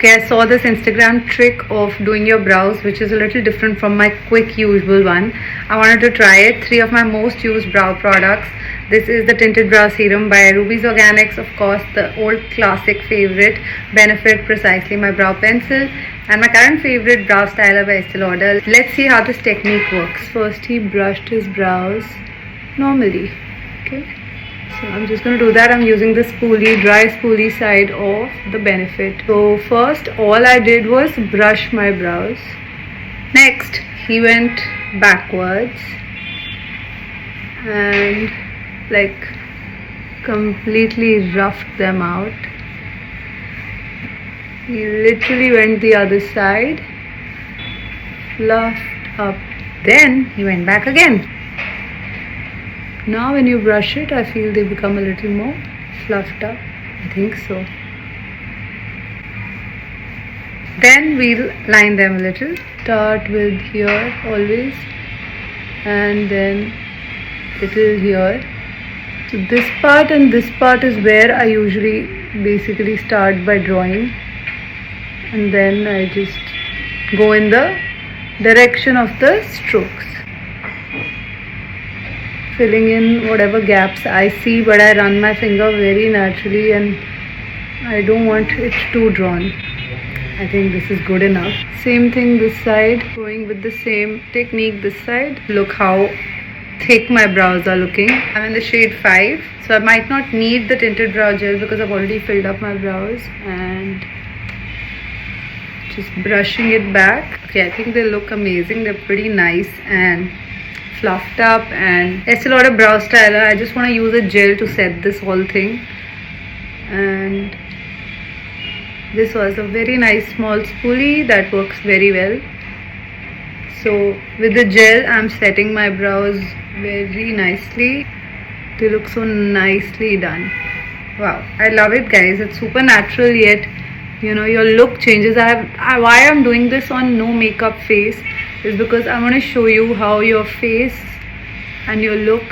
Okay, I saw this Instagram trick of doing your brows, which is a little different from my quick usual one. I wanted to try it. 3 of my most used brow products. This is the Tinted Brow Serum by Ruby's Organics, of course, the old classic favorite, Benefit Precisely My Brow Pencil, and my current favorite, Brow Styler by Estee Lauder. Let's see how this technique works. First, he brushed his brows normally. Okay. So I'm just going to do that. I'm using the spoolie, dry spoolie side of the Benefit. So first all I did was brush my brows. Next he went backwards and like completely roughed them out. He literally went the other side, fluffed up, then he went back again. Now when you brush it, I feel they become a little more fluffed up. I think so. Then we'll line them a little. Start with here always, and then little here. So this part and this part is where I usually basically start by drawing, and then I just go in the direction of the strokes, filling in whatever gaps I see, but I run my finger very naturally and I don't want it too drawn. I think this is good enough. Same thing this side, going with the same technique this side. Look how thick my brows are looking. I'm in the shade 5, so I might not need the tinted brow gel because I've already filled up my brows, and just brushing it back. Okay, I think they look amazing. They're pretty nice and fluffed up. And Estee Lauder Brow Styler, I just want to use a gel to set this whole thing, and this was a very nice small spoolie that works very well. So with the gel I'm setting my brows very nicely. They look so nicely done. Wow, I love it guys. It's super natural, yet you know your look changes. Why I'm doing this on no makeup face is because I want to show you how your face and your look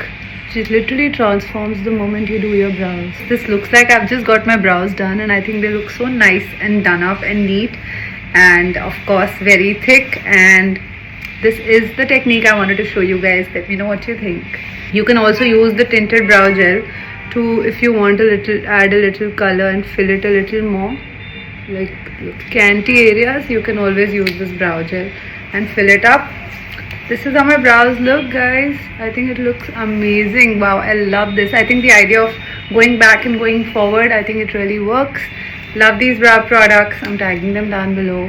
just literally transforms the moment you do your brows. This looks like I've just got my brows done, and I think they look so nice and done up and neat, and of course very thick. And this is the technique I wanted to show you guys. Let me know what you think. You can also use the tinted brow gel to, if you want a little, add a little color and fill it a little more, like canty areas. You can always use this brow gel and fill it up. This is how my brows look guys. I think it looks amazing. Wow, I love this. I think the idea of going back and going forward, I think it really works. Love these brow products. I'm tagging them down below.